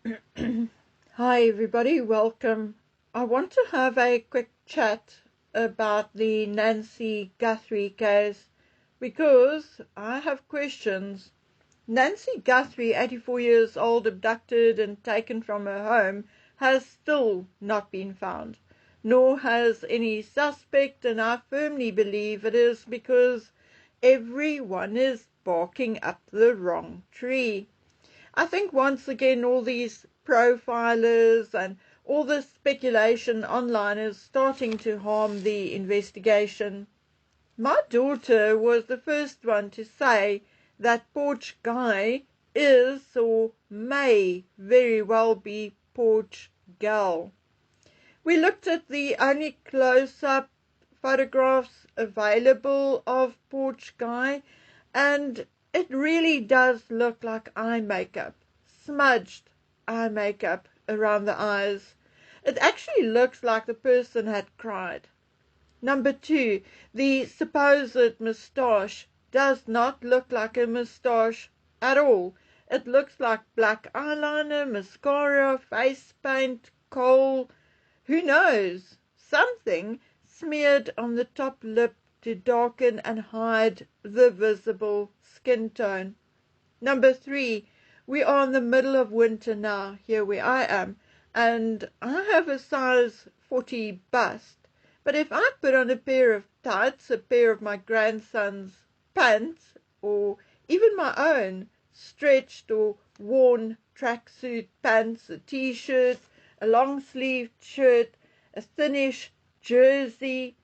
Hi everybody, welcome. I want to have a quick chat about the Nancy Guthrie case because I have questions. Nancy Guthrie, 84 years old, abducted and taken from her home, has still not been found, nor has any suspect, and I firmly believe it is because everyone is barking up the wrong tree. I think once again all these profilers and all this speculation online is starting to harm the investigation. My daughter was the first one to say that Porch Guy is or may very well be Porch Gal. We looked at the only close-up photographs available of Porch Guy, and it really does look like eye makeup, smudged eye makeup around the eyes. It actually looks like the person had cried. Number two, the supposed moustache does not look like a moustache at all. It looks like black eyeliner, mascara, face paint, kohl, who knows, something smeared on the top lip to darken and hide the visible skin tone. Number three, we are in the middle of winter now, here where I am, and I have a size 40 bust. But if I put on a pair of tights, a pair of my grandson's pants, or even my own stretched or worn tracksuit pants, a t-shirt, a long-sleeved shirt, a thinnish jersey,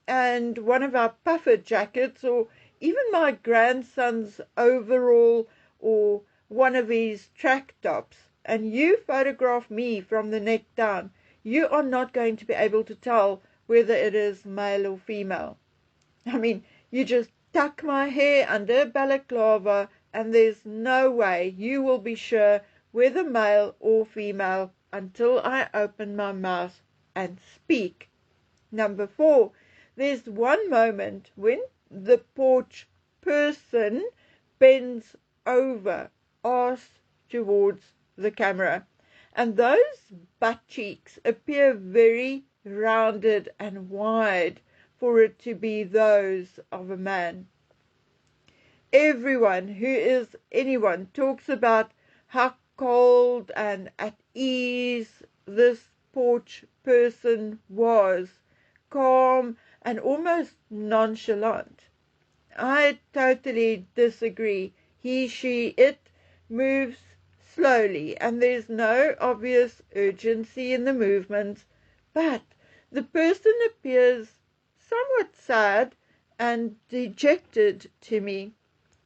and one of our puffer jackets, or even my grandson's overall, or one of his track tops, and you photograph me from the neck down, you are not going to be able to tell whether it is male or female. I mean, you just tuck my hair under a balaclava and there's no way you will be sure whether male or female until I open my mouth and speak. Number four, there's one moment when the porch person bends over, arse towards the camera, and those butt cheeks appear very rounded and wide for it to be those of a man. Everyone who is anyone talks about how cold and at ease this porch person was, calm and almost nonchalant. I totally disagree. He, she, it moves slowly and there's no obvious urgency in the movements, but the person appears somewhat sad and dejected to me.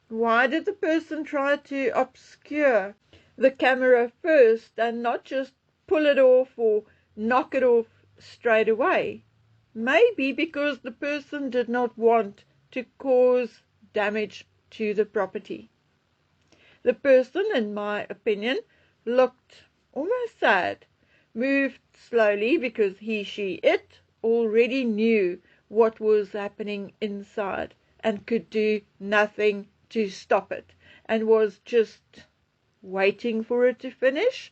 Why did the person try to obscure the camera first and not just pull it off or knock it off straight away? Maybe because the person did not want to cause damage to the property. The person, in my opinion, looked almost sad, moved slowly because he, she, it already knew what was happening inside and could do nothing to stop it and was just waiting for it to finish.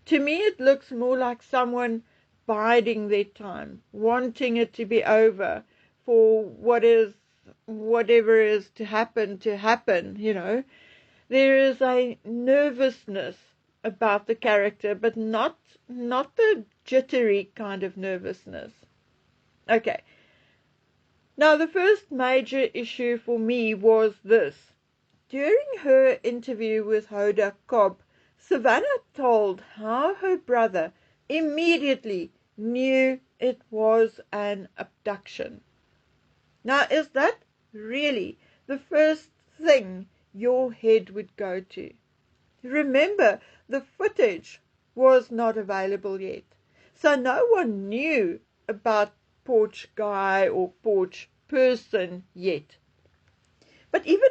To me, it looks more like someone biding their time, wanting it to be over for whatever is to happen, you know. There is a nervousness about the character, but not the jittery kind of nervousness. Okay. Now, the first major issue for me was this. During her interview with Hoda Cobb, Savannah told how her brother immediately knew it was an abduction. Now, is that really the first thing your head would go to? Remember, the footage was not available yet, so no one knew about Porch Guy or Porch Person yet. But even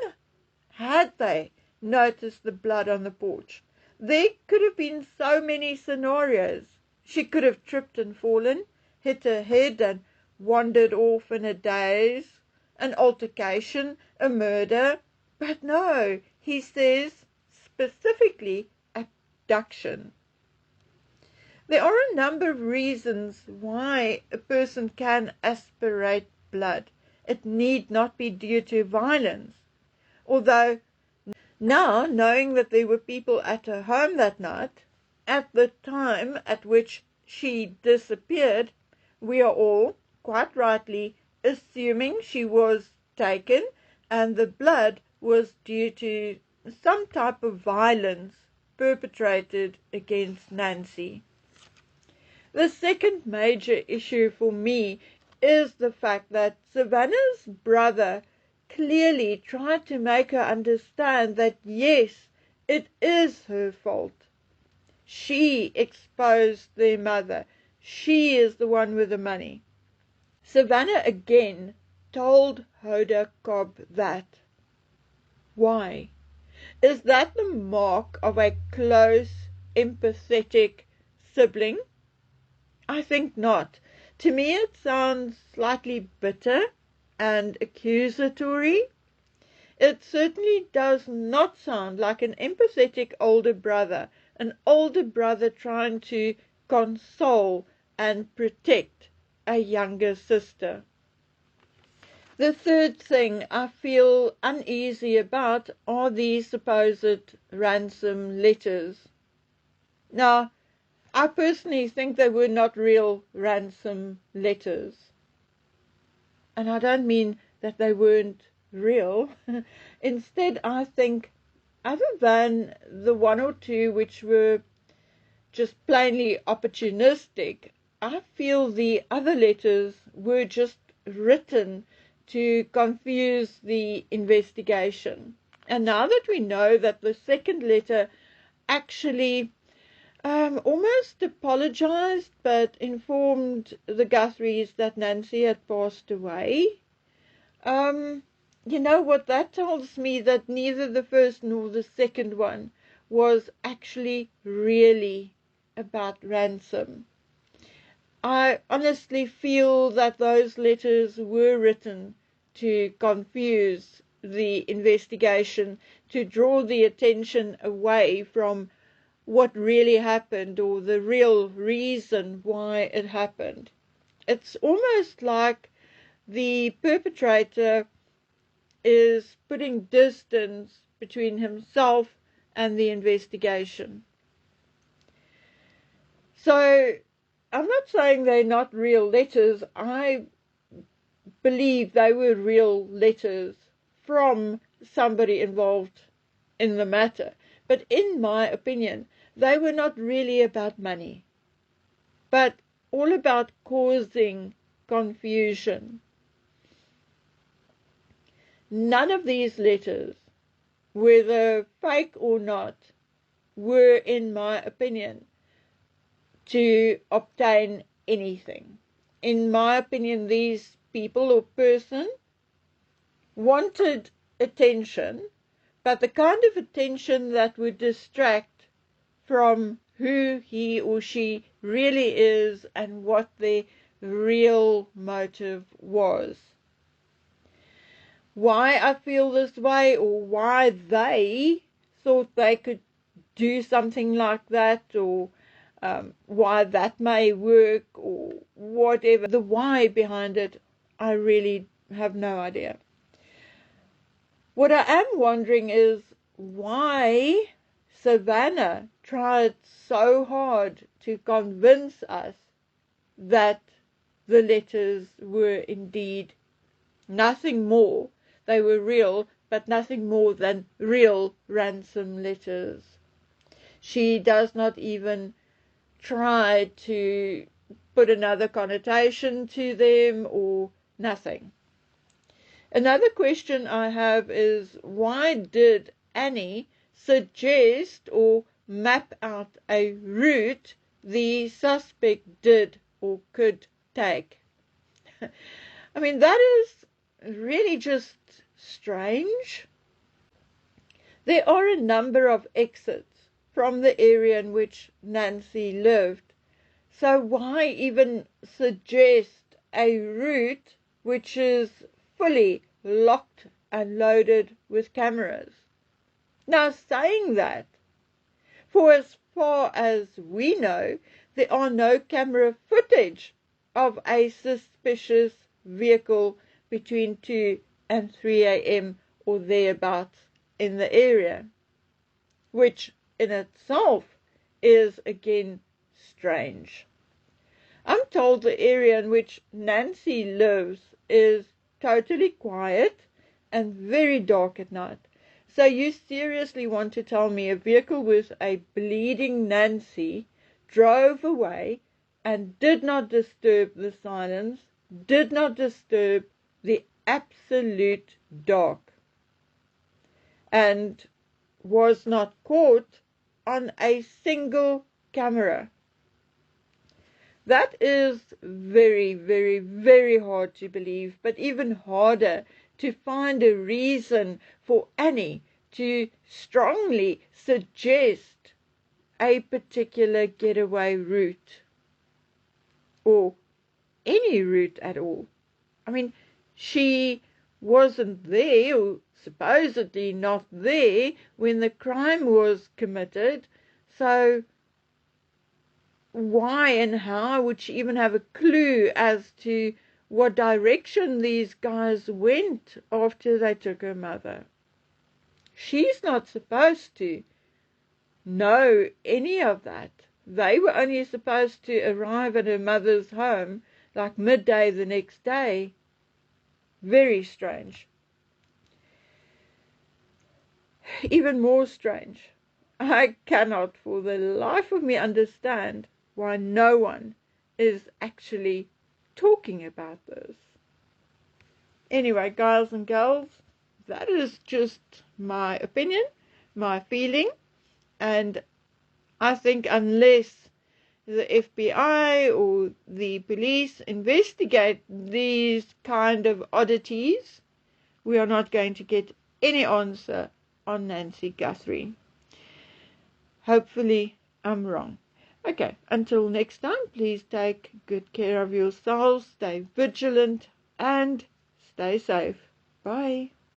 had they noticed the blood on the porch, there could have been so many scenarios. She could have tripped and fallen, hit her head and wandered off in a daze, an altercation, a murder. But no, he says specifically a abduction. There are a number of reasons why a person can aspirate blood. It need not be due to violence. Although now, knowing that there were people at her home that night, at the time at which she disappeared, we are all, quite rightly, assuming she was taken and the blood was due to some type of violence perpetrated against Nancy. The second major issue for me is the fact that Savannah's brother clearly tried to make her understand that yes, it is her fault. She exposed their mother. She is the one with the money. Savannah again told Hoda Cobb that. Why? Is that the mark of a close, empathetic sibling? I think not. To me it sounds slightly bitter and accusatory. It certainly does not sound like an empathetic older brother, an older brother trying to console and protect a younger sister. The third thing I feel uneasy about are these supposed ransom letters. Now, I personally think they were not real ransom letters. And I don't mean that they weren't real. Instead, I think, other than the one or two which were just plainly opportunistic, I feel the other letters were just written to confuse the investigation. And now that we know that the second letter actually almost apologized, but informed the Guthries that Nancy had passed away. You know what that tells me? That neither the first nor the second one was actually really about ransom. I honestly feel that those letters were written to confuse the investigation, to draw the attention away from what really happened or the real reason why it happened. It's almost like the perpetrator is putting distance between himself and the investigation. So I'm not saying they're not real letters. I believe they were real letters from somebody involved in the matter. But in my opinion, they were not really about money, but all about causing confusion. None of these letters, whether fake or not, were, in my opinion, to obtain anything. In my opinion, these people or person wanted attention, but the kind of attention that would distract from who he or she really is and what their real motive was. Why I feel this way, or why they thought they could do something like that, or why that may work, or whatever, the why behind it, I really have no idea. What I am wondering is why Savannah tried so hard to convince us that the letters were indeed nothing more. They were real, but nothing more than real ransom letters. She does not even try to put another connotation to them or nothing. Another question I have is, why did Annie suggest or map out a route the suspect did or could take? I mean, that is really just strange. There are a number of exits from the area in which Nancy lived, so why even suggest a route which is fully locked and loaded with cameras? Now, saying that, For as far as we know, there are no camera footage of a suspicious vehicle between 2 and 3 a.m. or thereabouts in the area, which in itself is again strange. I'm told the area in which Nancy lives is totally quiet and very dark at night. So you seriously want to tell me a vehicle with a bleeding Nancy drove away and did not disturb the silence, did not disturb the absolute dark, and was not caught on a single camera? That is very, very, very hard to believe, but even harder to find a reason for Annie to strongly suggest a particular getaway route, or any route at all. I mean, she wasn't there, or supposedly not there, when the crime was committed, so why and how would she even have a clue as to what direction these guys went after they took her mother? She's not supposed to know any of that. They were only supposed to arrive at her mother's home like midday the next day. Very strange. Even more strange, I cannot for the life of me understand why no one is actually talking about this. Anyway, guys and girls, that is just my opinion, my feeling, and I think unless the FBI or the police investigate these kind of oddities, we are not going to get any answer on Nancy Guthrie. Hopefully I'm wrong. Okay, until next time, please take good care of yourselves, stay vigilant, and stay safe. Bye.